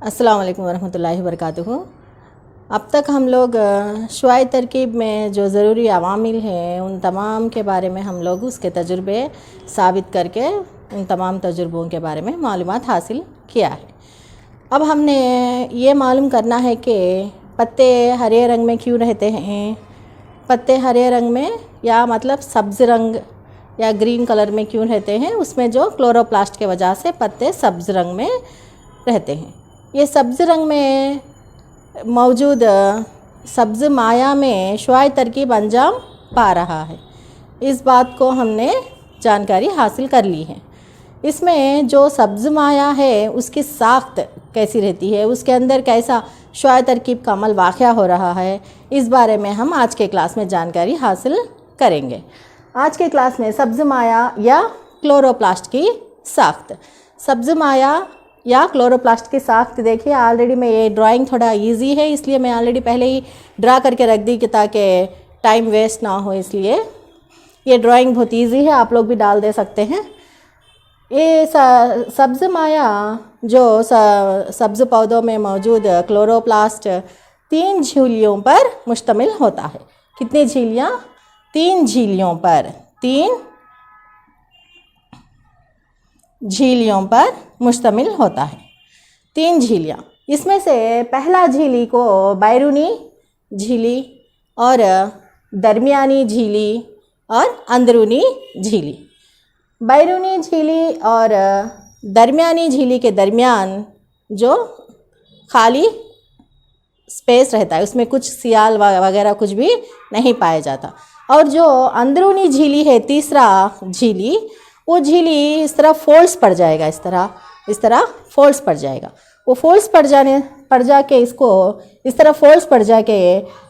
अस्सलाम वालेकुम वरहमतुल्लाहि वबरकातुहू। अब तक हम लोग शुआई तरकीब में जो ज़रूरी अवामिल हैं उन तमाम के बारे में हम लोग उसके तजुर्बे साबित करके उन तमाम तजुर्बों के बारे में मालूमात हासिल किया है। अब हमने ये मालूम करना है कि पत्ते हरे रंग में क्यों रहते हैं। पत्ते हरे रंग में या मतलब सब्ज़ रंग या ग्रीन कलर में क्यों रहते हैं, उसमें जो क्लोरोप्लास्ट के वजह से पत्ते सब्ज़ रंग में रहते हैं। ये सब्ज़ रंग में मौजूद सब्ज़ माया में शुआई तरकीब अंजाम पा रहा है। इस बात को हमने जानकारी हासिल कर ली है। इसमें जो सब्ज़ माया है उसकी साख्त कैसी रहती है, उसके अंदर कैसा शुआई तरकीब का अमल वाक़या हो रहा है, इस बारे में हम आज के क्लास में जानकारी हासिल करेंगे। आज के क्लास में सब्ज़ माया या क्लोरोप्लास्ट की साख्त। सब्ज़ माया या क्लोरोप्लास्ट की साख्त देखिए, ऑलरेडी मैं ये ड्राइंग थोड़ा इजी है इसलिए मैं ऑलरेडी पहले ही ड्रा करके रख दी कि ताकि टाइम वेस्ट ना हो, इसलिए ये ड्राइंग बहुत इजी है, आप लोग भी डाल दे सकते हैं। ये सब्ज़ माया जो सब्ज़ पौधों में मौजूद क्लोरोप्लास्ट 3 झिल्लियों पर मुश्तमिल होता है। कितनी झिल्लियाँ? 3 झिल्लियों पर, 3 झिल्लियों पर मुश्तमिल होता है। 3 झिल्लियाँ, इसमें से पहला झिल्ली को बैरूनी झिल्ली और दरमियानी झिल्ली और अंदरूनी झिल्ली। बैरूनी झिल्ली और दरमियानी झिल्ली के दरमियान जो खाली स्पेस रहता है उसमें कुछ सियाल वगैरह कुछ भी नहीं पाया जाता। और जो अंदरूनी झिल्ली है, तीसरा झिल्ली, वो झिल्ली इस तरह फोल्ड्स पड़ जाएगा, इस तरह फोल्ड्स पड़ जाएगा। वो फोल्ड्स पड़ जाके इसको इस तरह फोल्ड्स पड़ जाके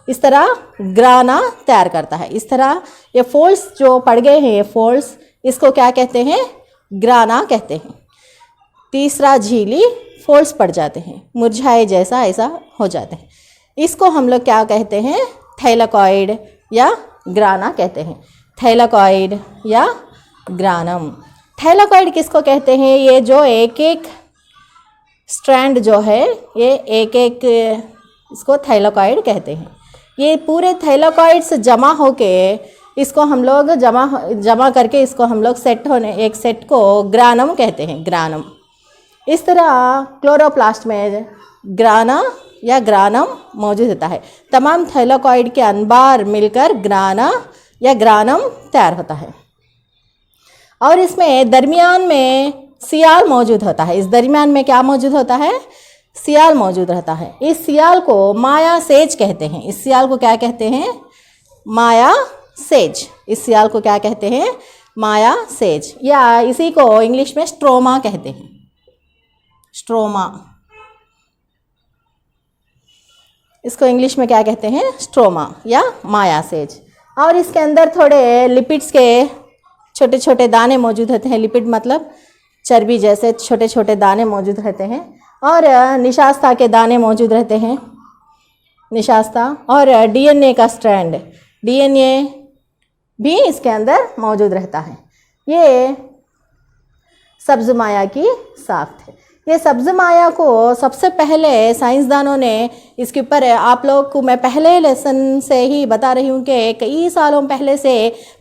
इस तरह ग्राना तैयार करता है। इस तरह ये फोल्ड्स जो पड़ गए हैं, ये फोल्ड्स, इसको क्या कहते हैं? ग्राना कहते हैं। तीसरा झिल्ली फोल्ड्स पड़ जाते हैं, मुरझाए जैसा ऐसा हो जाते हैं। इसको हम लोग क्या कहते हैं? थैलाकॉइड या ग्राना कहते हैं। थैलाकॉइड या ग्रानम। थैलाकॉइड किसको कहते हैं? ये जो एक एक स्ट्रैंड जो है, ये एक एक इसको थैलाकॉइड कहते हैं। ये पूरे थैलाकॉइड्स जमा होके इसको हम लोग जमा करके इसको हम लोग एक सेट को ग्रानम कहते हैं, ग्रानम। इस तरह क्लोरोप्लास्ट में ग्राना या ग्रानम मौजूद होता है। तमाम थैलाकॉइड के अनबार मिलकर ग्राना या ग्रानम तैयार होता है। और इसमें दरमियान में सियाल मौजूद होता है। इस दरमियान में क्या मौजूद होता है? सियाल मौजूद रहता है। इस सियाल को माया सेज कहते हैं। इस सियाल को क्या कहते हैं? माया सेज। इस सियाल को क्या कहते हैं? माया सेज, या इसी को इंग्लिश में स्ट्रोमा कहते हैं। स्ट्रोमा, इसको इंग्लिश में क्या कहते हैं? स्ट्रोमा या माया सेज। और इसके अंदर थोड़े लिपिड्स के छोटे छोटे दाने मौजूद होते हैं। लिपिड मतलब चर्बी जैसे छोटे छोटे दाने मौजूद रहते हैं। और निशास्ता के दाने मौजूद रहते हैं, निशास्ता। और डीएनए का स्ट्रैंड, डीएनए भी इसके अंदर मौजूद रहता है। ये सब्ज़ माया की साख्त है। ये सब्ज़ माया को सबसे पहले साइंसदानों ने इसके ऊपर, आप लोग को मैं पहले लेसन से ही बता रही हूँ कि कई सालों पहले से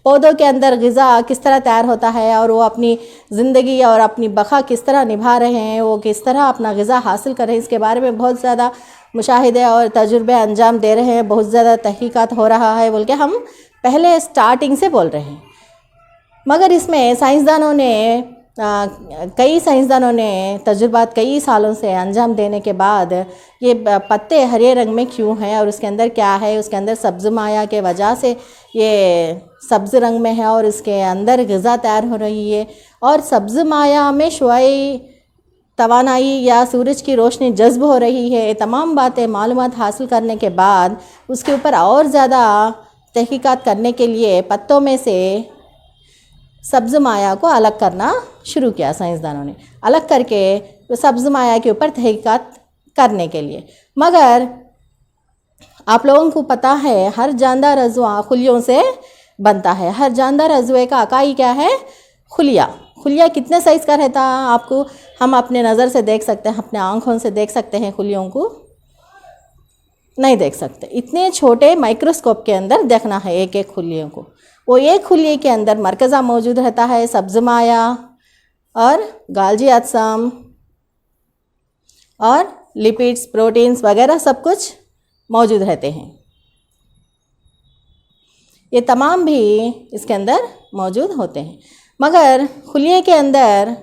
पौधों के अंदर ग़िज़ा किस तरह तैयार होता है और वो अपनी ज़िंदगी और अपनी बक़ा किस तरह निभा रहे हैं, वो किस तरह अपना ग़िज़ा हासिल कर रहे हैं, इसके बारे में बहुत ज़्यादा मुशाहिदे और तजुर्बे अंजाम दे रहे हैं, बहुत ज़्यादा तहक़ीक़ात हो रहा है बोल के हम पहले स्टार्टिंग से बोल रहे हैं। मगर इसमें कई साइंसदानों ने तजुर्बात कई सालों से अंजाम देने के बाद ये पत्ते हरे रंग में क्यों हैं और उसके अंदर क्या है, उसके अंदर सब्ज़ माया के वजह से ये सब्ज़ रंग में है और इसके अंदर ग़िज़ा तैयार हो रही है। और सब्ज़ माया में शुआई तवानाई या सूरज की रोशनी जज्ब हो रही है। तमाम बातें मालूमात हासिल करने के बाद उसके ऊपर और ज़्यादा तहक़ीक़ात करने के लिए पत्तों में से सब्ज़ माया को अलग करना शुरू किया साइंसदानों ने, अलग करके सब्ज़ माया के ऊपर तहक़ीक़ात करने के लिए। मगर आप लोगों को पता है हर जानदार अज़वा खुलियों से बनता है। हर जानदार अज़वे का अकाई क्या है? खुलिया। खुलिया कितने साइज़ का रहता है आपको हम अपने नज़र से देख सकते हैं, अपने आँखों से देख सकते हैं खुलियों को? नहीं देख सकते। इतने छोटे माइक्रोस्कोप के अंदर देखना है एक एक खुलियों को। वो एक खुलिये के अंदर मरकज़ा मौजूद रहता है, सब्ज़ माया और गाल्जी अजसाम और लिपिड्स, प्रोटीन्स वगैरह सब कुछ मौजूद रहते हैं। ये तमाम भी इसके अंदर मौजूद होते हैं। मगर खुलिये के अंदर,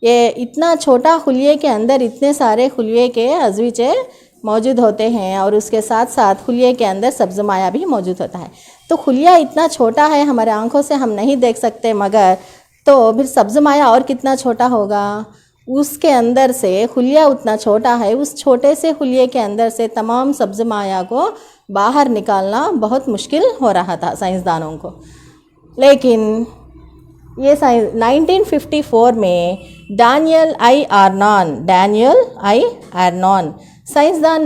ये इतना छोटा खुलिये के अंदर इतने सारे खुलिये के अज़वीचे मौजूद होते हैं और उसके साथ साथ खुलिये के अंदर सब्ज़ माया भी मौजूद होता है। तो खुलिया इतना छोटा है, हमारे आँखों से हम नहीं देख सकते, मगर तो फिर सब्ज़ माया और कितना छोटा होगा। उसके अंदर से खुलिया उतना छोटा है, उस छोटे से खुलिये के अंदर से तमाम सब्ज़ माया को बाहर निकालना बहुत मुश्किल हो रहा था साइंसदानों को। लेकिन ये 1954 में डैनियल आई आर्नॉन साइंसदान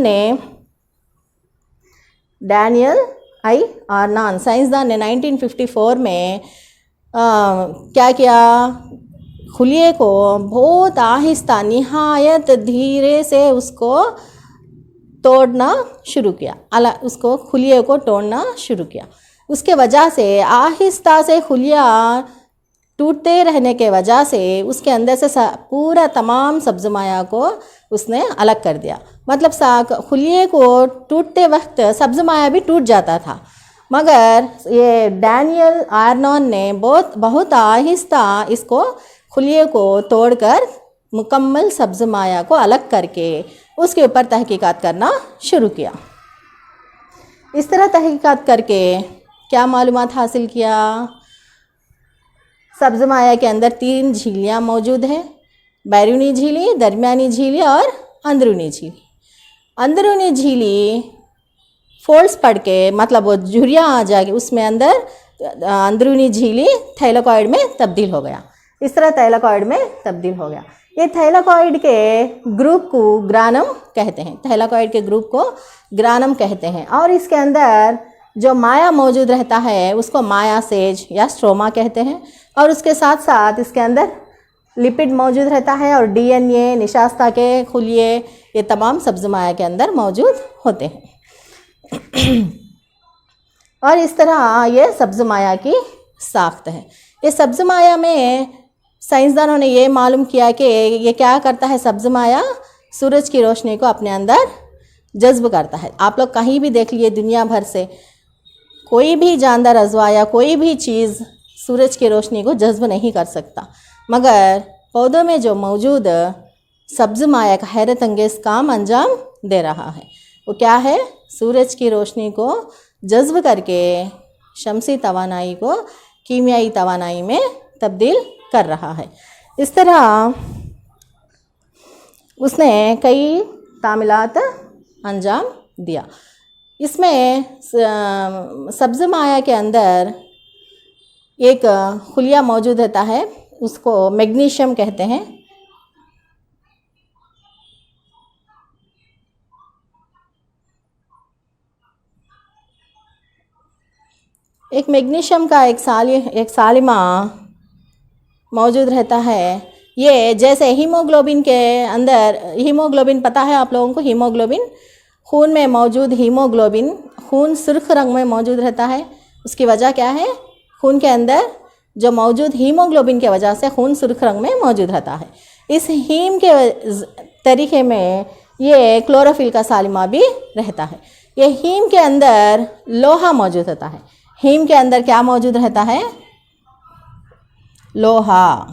ने 1954 में क्या किया, खुलिये को बहुत आहिस्ता निहायत धीरे से उसको तोड़ना शुरू किया, उसको खुलिये को तोड़ना शुरू किया। उसके वजह से आहिस्ता से खुलिया टूटते रहने के वजह से उसके अंदर से पूरा तमाम सब्ज़ माया को उसने अलग कर दिया। मतलब खुलिये को टूटते वक्त सब्ज़ माया भी टूट जाता था, मगर ये डैनियल आर्नॉन ने बहुत आहिस्ता इसको खुलिये को तोड़कर मुकम्मल सब्ज़ माया को अलग करके उसके ऊपर तहकीकात करना शुरू किया। इस तरह तहकीकात करके क्या मालूमात हासिल किया, सब्ज़ माया के अंदर 3 झिल्लियाँ मौजूद हैं, बैरूनी झिल्ली, दरमियानी झिल्ली और अंदरूनी झिल्ली। अंदरूनी झिल्ली फोल्ड्स पड़ के, मतलब वो झुर्रियाँ आ जाएगी उसमें अंदर, अंदरूनी झिल्ली थैलेकॉइड में तब्दील हो गया। इस तरह थैलेकॉइड में तब्दील हो गया। ये थैलेकॉइड के ग्रुप को ग्रानम कहते हैं, थैलेकॉइड के ग्रुप को ग्रानम कहते हैं। और इसके अंदर जो माया मौजूद रहता है उसको माया सेज या स्ट्रोमा कहते हैं। और उसके साथ साथ इसके अंदर लिपिड मौजूद रहता है और डीएनए, निशास्ता के खुलिये, ये तमाम सब्ज़ माया के अंदर मौजूद होते हैं। और इस तरह ये सब्ज़ माया की साख्त है। ये सब्ज़ माया में साइंसदानों ने ये मालूम किया कि ये क्या करता है, सब्ज़ माया सूरज की रोशनी को अपने अंदर जज्ब करता है। आप लोग कहीं भी देख लिए दुनिया भर से, कोई भी जानदार अजवा या कोई भी चीज़ सूरज की रोशनी को जज्ब नहीं कर सकता, मगर पौधों में जो मौजूद सब्ज़ माया का हैरत अंगेज़ काम अंजाम दे रहा है। वो क्या है, सूरज की रोशनी को जज्ब करके शमसी तवानाई को कीमियाई तवानाई में तब्दील कर रहा है। इस तरह उसने कई तामीलात अंजाम दिया। इसमें सब्ज़ माया के अंदर एक खुलिया मौजूद रहता है, उसको मैग्नीशियम कहते हैं। एक मैग्नीशियम का एक सालिमा मौजूद रहता है। ये जैसे हीमोग्लोबिन के अंदर, हीमोग्लोबिन पता है आप लोगों को, हीमोग्लोबिन खून में मौजूद हीमोग्लोबिन खून सुर्ख रंग में मौजूद रहता है। उसकी वजह क्या है, खून के अंदर जो मौजूद हीमोग्लोबिन के वजह से खून सुर्ख रंग में मौजूद रहता है। इस हीम के तरीके में ये क्लोरोफिल का सालिमा भी रहता है। ये हीम के अंदर लोहा मौजूद रहता है। हीम के अंदर क्या मौजूद रहता है, लोहा।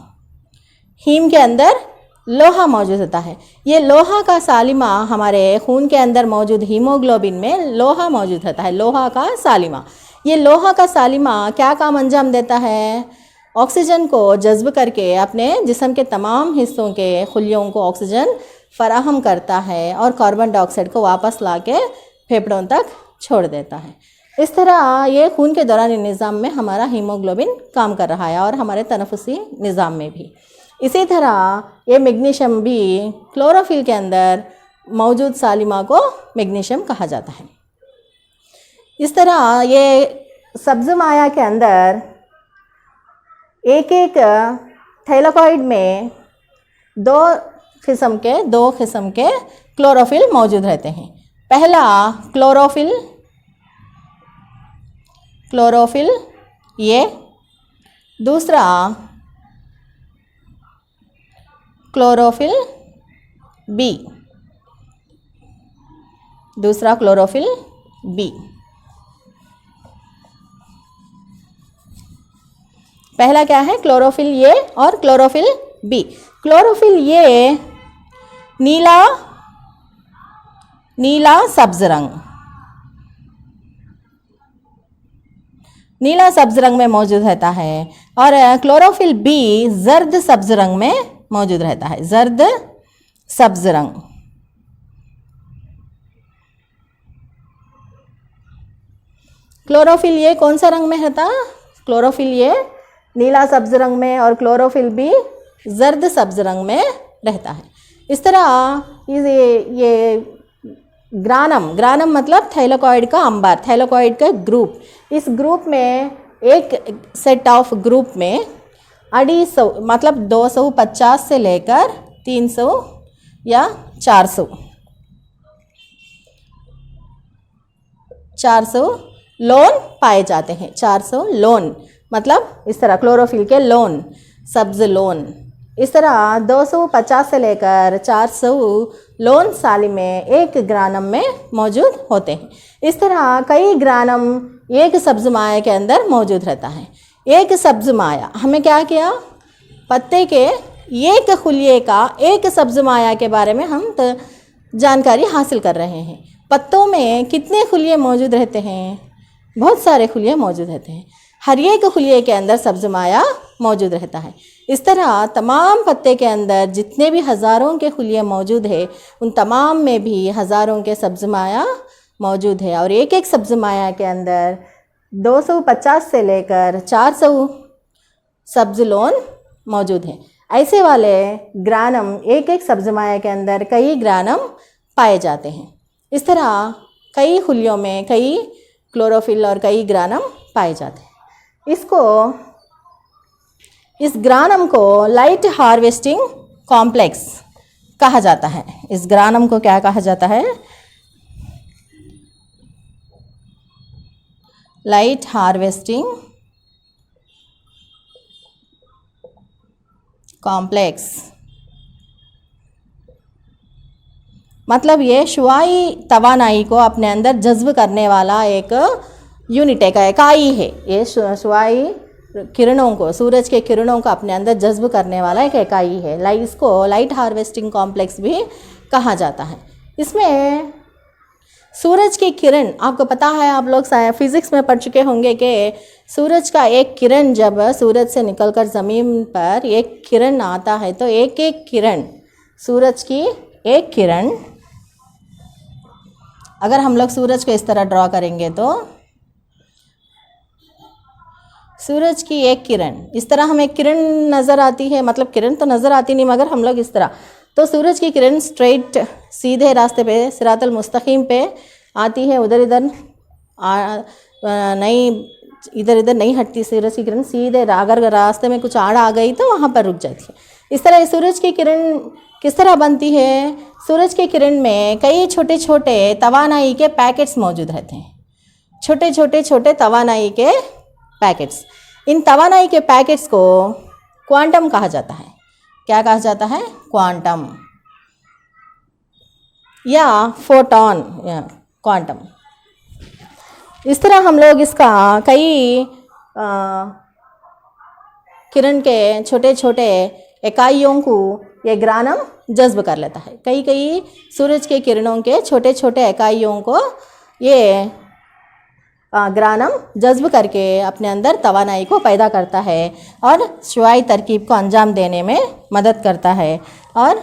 हीम के अंदर लोहा मौजूद होता है। ये लोहा का सालिमा हमारे खून के अंदर मौजूद हीमोग्लोबिन में लोहा मौजूद रहता है, लोहा का सालिमा। ये लोहा का सालिमा क्या काम अंजाम देता है, ऑक्सीजन को जज्ब करके अपने जिस्म के तमाम हिस्सों के खुलियों को ऑक्सीजन फराहम करता है और कार्बन डाइऑक्साइड को वापस लाके फेफड़ों तक छोड़ देता है। इस तरह ये खून के दौरानी निज़ाम में हमारा हीमोग्लोबिन काम कर रहा है और हमारे तनफुसी निज़ाम में भी। इसी तरह ये मैग्नीशियम भी क्लोरोफिल के अंदर मौजूद सालिमा को मैग्नीशियम कहा जाता है। इस तरह ये सब्ज़ माया के अंदर एक एक थैलेकॉइड में दो किस्म के क्लोरोफिल मौजूद रहते हैं। पहला क्लोरोफिल ए, दूसरा क्लोरोफिल बी। पहला क्या है? क्लोरोफिल ए और क्लोरोफिल बी। क्लोरोफिल ए नीला सब्ज रंग में मौजूद रहता है और क्लोरोफिल बी जर्द सब्ज रंग में मौजूद रहता है, जर्द सब्ज रंग। क्लोरोफिल ए कौन सा रंग में रहता? क्लोरोफिल ए नीला सब्ज रंग में और क्लोरोफिल बी जर्द सब्ज रंग में रहता है। इस तरह ये ग्रानम मतलब थैलेकॉइड का अंबार, थैलेकॉइड का ग्रुप। इस ग्रुप में एक सेट ऑफ ग्रुप में 250 मतलब 250 से लेकर 300 या 400 लोन पाए जाते हैं। 400 लोन मतलब इस तरह क्लोरोफिल के लोन, सब्ज लोन। इस तरह 250 से लेकर 400 लोन साली में एक ग्रानम में मौजूद होते हैं। इस तरह कई ग्रानम एक सब्ज माया के अंदर मौजूद रहता है। एक सब्ज माया, हमें क्या किया? पत्ते के एक खुलिये का एक सब्ज माया के बारे में हम जानकारी हासिल कर रहे हैं। पत्तों में कितने खुलिये मौजूद रहते हैं? बहुत सारे खुलिये मौजूद रहते हैं। हर एक खुलिये के अंदर सब्ज माया मौजूद रहता है। इस तरह तमाम पत्ते के अंदर जितने भी हज़ारों के खुलिये मौजूद है, उन तमाम में भी हज़ारों के सब्ज माया मौजूद है और एक एक सब्ज माया के अंदर 250 से लेकर 400 सब्ज लोन मौजूद हैं। ऐसे वाले ग्रानम एक एक सब्ज माया के अंदर कई ग्रानम पाए जाते हैं। इस तरह कई खुलियों में कई क्लोरोफिल और कई ग्रानम पाए जाते हैं। इस ग्रानम को लाइट हार्वेस्टिंग कॉम्प्लेक्स कहा जाता है। इस ग्रानम को क्या कहा जाता है? Light harvesting complex. मतलब ये शुआई तवानाई को अपने अंदर जज्ब करने वाला एक यूनिट, एक इकाई है। ये शुआई किरणों को, सूरज के किरणों को अपने अंदर जज्ब करने वाला एक इकाई है। इसको लाइट हार्वेस्टिंग कॉम्प्लेक्स भी कहा जाता है। इसमें सूरज की किरण, आपको पता है, आप लोग फिज़िक्स में पढ़ चुके होंगे कि सूरज का एक किरण जब सूरज से निकलकर ज़मीन पर एक किरण आता है तो एक एक किरण, सूरज की एक किरण, अगर हम लोग सूरज को इस तरह ड्रॉ करेंगे तो सूरज की एक किरण, इस तरह हमें किरण नज़र आती है, मतलब किरण तो नज़र आती नहीं मगर हम लोग इस तरह, तो सूरज की किरण स्ट्रेट सीधे रास्ते पे सिरातल मुस्तकीम पे आती है, उधर इधर इधर नहीं हटती। सूरज की किरण सीधे, अगर रास्ते में कुछ आड़ आ गई तो वहाँ पर रुक जाती है। इस तरह सूरज की किरण किस तरह बनती है? सूरज की किरण में कई छोटे छोटे तवानाई के पैकेट्स मौजूद रहते हैं, छोटे तवानाई के पैकेट्स। इन तवानाई के पैकेट्स को क्वांटम कहा जाता है। क्या कहा जाता है? क्वांटम या फोटॉन या क्वांटम। इस तरह हम लोग इसका कई किरण के छोटे छोटे इकाइयों को ये ग्रानम जज्ब कर लेता है। कई सूरज के किरणों के छोटे छोटे इकाइयों को ये ग्रानम जज्ब करके अपने अंदर तवानाई को पैदा करता है और शुआई तरकीब को अंजाम देने में मदद करता है और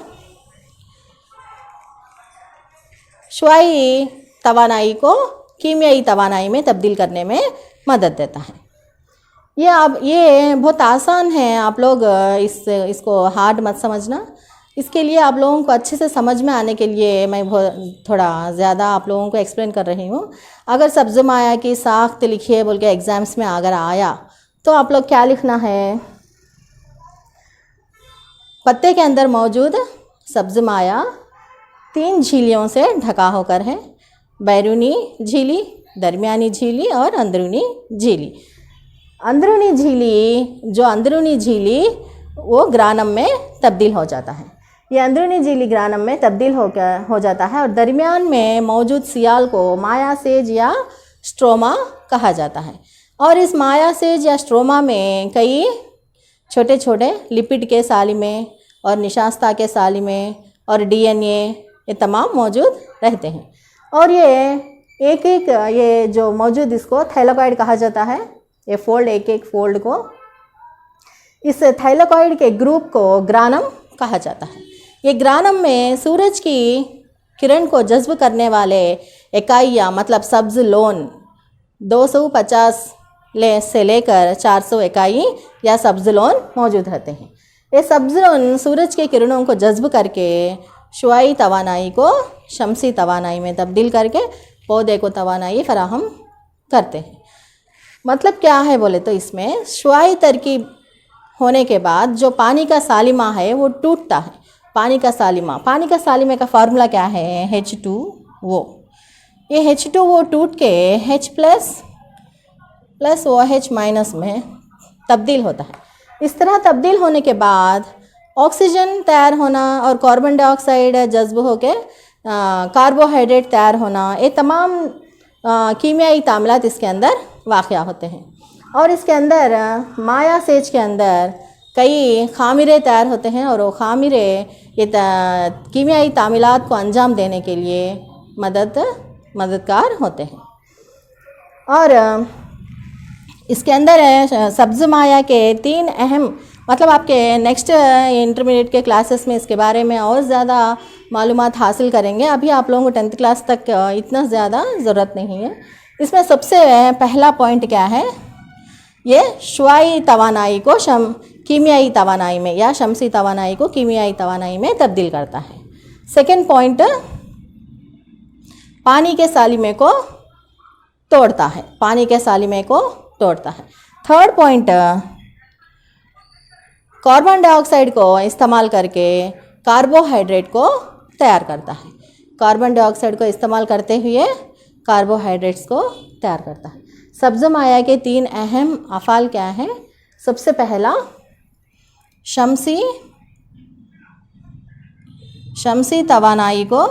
शुआई तवानाई को कीमियाई तवानाई में तब्दील करने में मदद देता है। ये बहुत आसान है, आप लोग इसको हार्ड मत समझना। इसके लिए आप लोगों को अच्छे से समझ में आने के लिए मैं थोड़ा ज़्यादा आप लोगों को एक्सप्लेन कर रही हूँ। अगर सब्ज़ माया की साख्त लिखिए बोल के एग्ज़ाम्स में अगर आया तो आप लोग क्या लिखना है? पत्ते के अंदर मौजूद सब्ज माया 3 झिल्लियों से ढका होकर है, बैरूनी झिल्ली, दरमियानी झिल्ली और अंदरूनी झिल्ली। अंदरूनी झिल्ली वो ग्रानम में तब्दील हो जाता है। ये अंदरूनी झिल्ली ग्रानम में तब्दील हो जाता है और दरमियान में मौजूद सियाल को मायासेज या स्ट्रोमा कहा जाता है। और इस मायासेज या स्ट्रोमा में कई छोटे छोटे लिपिड के सालिमे और निशास्ता के सालिमे और डीएनए ये तमाम मौजूद रहते हैं। और ये एक एक ये जो मौजूद इसको थैलेकॉइड कहा जाता है। ये फोल्ड एक एक फोल्ड को, इस थैलेकॉइड के ग्रुप को ग्रानम कहा जाता है। ये ग्रानम में सूरज की किरण को जज्ब करने वाले इकाइयाँ मतलब सब्ज लोन 250 से लेकर 400 इकाई या सब्ज लोन मौजूद रहते हैं। ये सब्ज लोन सूरज के किरणों को जज्ब करके शुआई तवानाई को शमसी तवानाई में तब्दील करके पौधे को तवानाई फराहम करते हैं। मतलब क्या है बोले तो इसमें शुआई तरकीब होने के बाद जो पानी का सालिमा है वो टूटता है। पानी का सालिमे का फार्मूला क्या है? H2O। ये H2O टूट के H प्लस OH माइनस में तब्दील होता है। इस तरह तब्दील होने के बाद ऑक्सीजन तैयार होना और कार्बन डाइऑक्साइड जज्ब होकर कार्बोहाइड्रेट तैयार होना, ये तमाम कीमियाई तामीलात इसके अंदर वाक़या होते हैं। और इसके अंदर मायासेज के अंदर कई खामिरे तैयार होते हैं और वो खामिरे ये कीमियाई तामीलात को अंजाम देने के लिए मददगार होते हैं। और इसके अंदर सब्ज़ माया के 3 अहम मतलब आपके नेक्स्ट इंटरमीडिएट के क्लासेस में इसके बारे में और ज़्यादा मालूमात हासिल करेंगे। अभी आप लोगों को 10th क्लास तक इतना ज़्यादा ज़रूरत नहीं है। इसमें सबसे पहला पॉइंट क्या है? ये शुआई तवानाई को कीमियाई तवानाई में या शमसी तवानाई को कीमियाई तवानाई में तब्दील करता है। सेकेंड पॉइंट पानी के सालिमे को तोड़ता है, थर्ड पॉइंट कार्बन डाइऑक्साइड को इस्तेमाल करके कार्बोहाइड्रेट को तैयार करता है। कार्बन डाइऑक्साइड को इस्तेमाल करते हुए कार्बोहाइड्रेट्स को तैयार करता है। सब्ज़ माया के 3 अहम अफ़ाल क्या हैं? सबसे पहला शमसी तवानाई को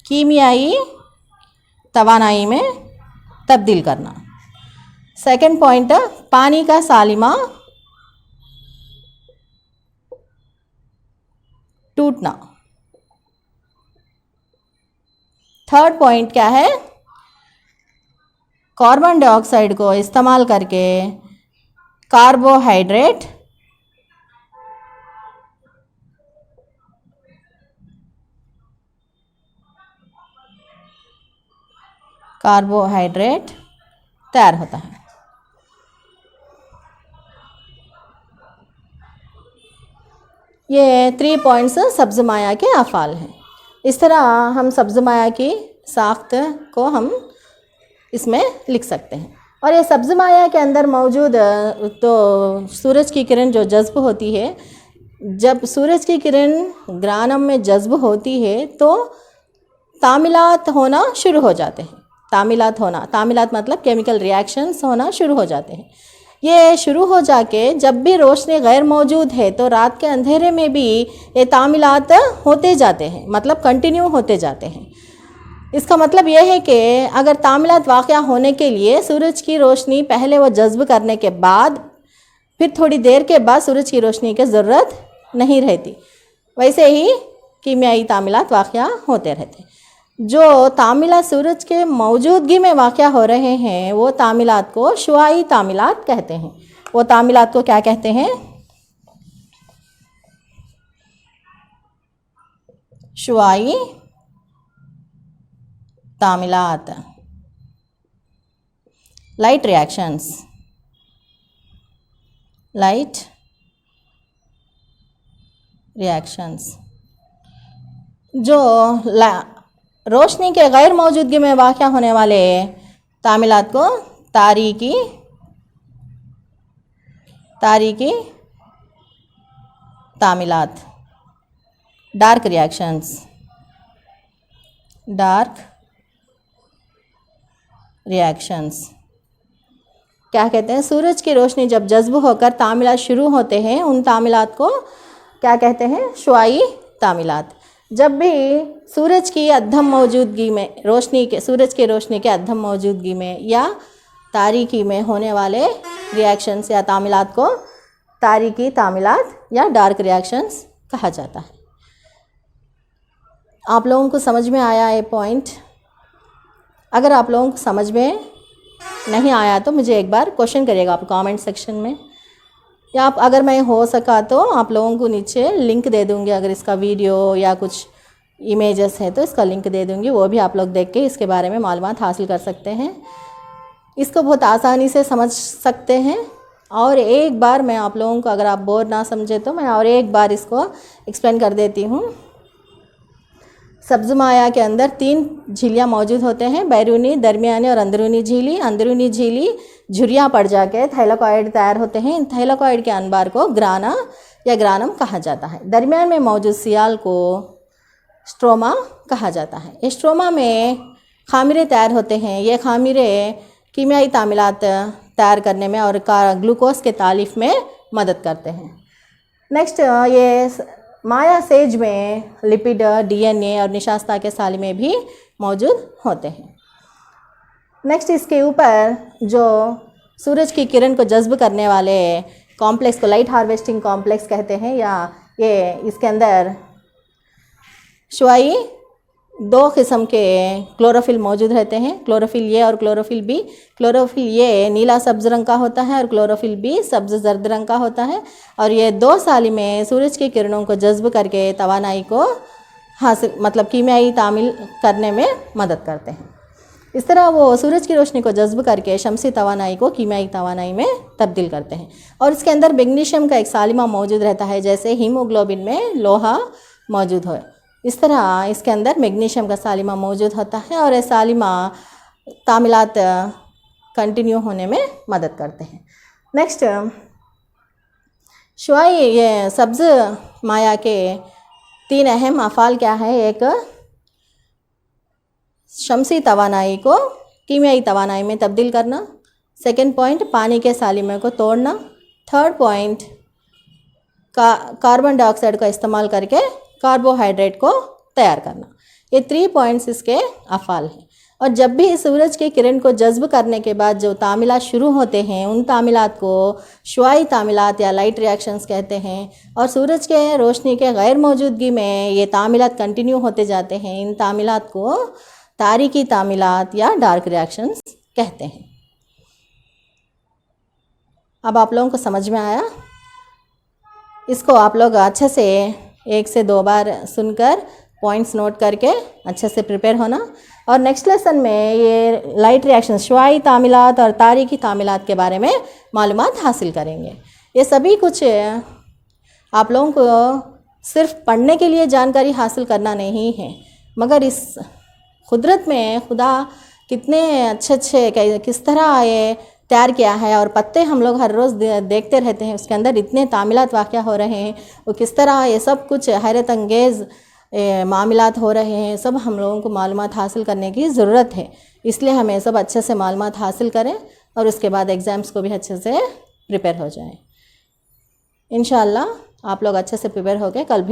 कीमियाई तवानाई में तब्दील करना। सेकंड पॉइंट पानी का सालिमा टूटना। थर्ड पॉइंट क्या है? कार्बन डाइऑक्साइड को इस्तेमाल करके कार्बोहाइड्रेट तैयार होता है। ये 3 पॉइंट्स सब्ज़ माया के अफ़ाल हैं। इस तरह हम सब्ज़ माया की साख्त को हम इसमें लिख सकते हैं। और ये सब्ज़ माया के अंदर मौजूद तो सूरज की किरण जो जज्ब होती है, जब सूरज की किरण ग्रानम में जज्ब होती है तो तामीलात होना शुरू हो जाते हैं। तामीलात मतलब केमिकल रिएक्शंस होना शुरू हो जाते हैं। ये शुरू हो जाके जब भी रोशनी गैर मौजूद है तो रात के अंधेरे में भी ये तामीलात होते जाते हैं, मतलब कंटिन्यू होते जाते हैं। इसका मतलब यह है कि अगर तामीलात वाक़या होने के लिए सूरज की रोशनी पहले वो जज्ब करने के बाद फिर थोड़ी देर के बाद सूरज की रोशनी की ज़रूरत नहीं रहती, वैसे ही कीमियाई तामीलात वाक़या होते रहते हैं। जो तामीलात सूरज के मौजूदगी में वाक़या हो रहे हैं वो तामीलात को शुआई तामीलात कहते हैं। वो तामीलात को क्या कहते हैं? शुआई तामीलात, लाइट रिएक्शंस जो रोशनी के गैर मौजूदगी में वाक़या होने वाले तामीलात को तारीकी तारीकी तामीलात, डार्क रिएक्शंस, डार्क रिएक्शंस क्या कहते हैं? सूरज की रोशनी जब जज्ब होकर तामीलात शुरू होते हैं उन तामीलात को क्या कहते हैं? शुआई तामीलात। जब भी सूरज की अधम मौजूदगी में सूरज की रोशनी के अधम मौजूदगी में या तारीकी में होने वाले रिएक्शंस या तामीलात को तारीकी तामीलात या डार्क रिएक्शंस कहा जाता है। आप लोगों को समझ में आया ये पॉइंट? अगर आप लोगों को समझ में नहीं आया तो मुझे एक बार क्वेश्चन करिएगा आप कमेंट सेक्शन में, या आप अगर मैं हो सका तो आप लोगों को नीचे लिंक दे दूँगी। अगर इसका वीडियो या कुछ इमेजेस है तो इसका लिंक दे दूँगी, वो भी आप लोग देख के इसके बारे में मालूमात हासिल कर सकते हैं। इसको बहुत आसानी से समझ सकते हैं। और एक बार मैं आप लोगों को, अगर आप बोर ना समझे तो मैं और एक बार इसको एक्सप्लेन कर देती हूँ। सब्ज़ माया के अंदर 3 झिल्लियाँ मौजूद होते हैं, बैरूनी, दरमियानी और अंदरूनी झिल्ली। अंदरूनी झिल्ली झुर्रियाँ पड़ जाके थैलेकॉइड तैयार होते हैं। इन थैलेकॉइड के अनबार को ग्राना या ग्रानम कहा जाता है। दरमियान में मौजूद सियाल को स्ट्रोमा कहा जाता है। इस स्ट्रोमा में खामिरे तैयार होते हैं। ये खामिरे कीमियाई तामीलात तैयार करने में और ग्लूकोज के तालीफ में मदद करते हैं। नेक्स्ट, ये माया सेज में लिपिड, डीएनए और निशास्ता के सालिमे भी मौजूद होते हैं। नेक्स्ट, इसके ऊपर जो सूरज की किरण को जज्ब करने वाले कॉम्प्लेक्स को लाइट हार्वेस्टिंग कॉम्प्लेक्स कहते हैं, या ये इसके अंदर शुआई 2 किस्म के क्लोरोफिल मौजूद रहते हैं, क्लोरोफिल ए और क्लोरोफिल बी। क्लोरोफिल ए नीला सब्ज़ रंग का होता है और क्लोरोफिल बी सब्ज़ जर्द रंग का होता है। और ये 2 सालिमे सूरज की किरणों को जज्ब करके तवानाई को हासिल कीमियाई तामील करने में मदद करते हैं। इस तरह वो सूरज की रोशनी को जज्ब करके शमसी तवानाई को कीमियाई तवानाई में तब्दील करते हैं। और इसके अंदर मैग्नीशियम का एक सालिमा मौजूद रहता है, जैसे हीमोग्लोबिन में लोहा मौजूद हो। इस तरह इसके अंदर मैग्नीशियम का सालिमा मौजूद होता है और ये सालिमा तामीलात कंटिन्यू होने में मदद करते हैं। नेक्स्ट, शुआई ये सब्ज़ माया के 3 अहम अफ़ाल क्या है? एक, शमसी तवानाई को कीमियाई तवानाई में तब्दील करना। सेकंड पॉइंट, पानी के सालिमे को तोड़ना। थर्ड पॉइंट, कार्बन डाइऑक्साइड का इस्तेमाल करके कार्बोहाइड्रेट को तैयार करना। ये 3 पॉइंट्स इसके अफ़ाल हैं। और जब भी सूरज की किरण को जज्ब करने के बाद जो तामीलात शुरू होते हैं उन तामीलात को शुआई तामीलात या लाइट रिएक्शंस कहते हैं। और सूरज के रोशनी के गैर मौजूदगी में ये तामीलात कंटिन्यू होते जाते हैं। इन तामीलात को तारीकी तामीलात या डार्क रिएक्शंस कहते हैं। अब आप लोगों को समझ में आया? इसको आप लोग अच्छे से 1 से 2 बार सुनकर पॉइंट्स नोट करके अच्छे से प्रिपेयर होना। और नेक्स्ट लेसन में ये लाइट रिएक्शन शुआई तामीलात और तारीकी तामीलात के बारे में मालूमात हासिल करेंगे। ये सभी कुछ आप लोगों को सिर्फ पढ़ने के लिए जानकारी हासिल करना नहीं है, मगर इस कुदरत में खुदा कितने अच्छे किस तरह ये तैयार किया है। और पत्ते हम लोग हर रोज़ देखते रहते हैं, उसके अंदर इतने तामीलात वाक़या हो रहे हैं, वो किस तरह ये सब कुछ हैरत अंगेज़ मामलात हो रहे हैं, सब हम लोगों को मालूमात हासिल करने की ज़रूरत है। इसलिए हमें सब अच्छे से मालूमात हासिल करें और उसके बाद एग्ज़ाम्स को भी अच्छे से प्रिपेयर हो जाएं। इंशाअल्लाह आप लोग अच्छे से प्रिपेयर हो गए। कल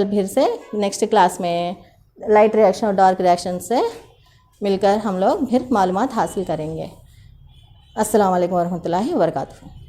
फिर से नेक्स्ट क्लास में लाइट रिएक्शन और डार्क रिएक्शन से मिलकर हम लोग फिर मालूमात हासिल करेंगे। अस्सलाम वालेकुम वरहमतुल्लाहि वबरकातुहू।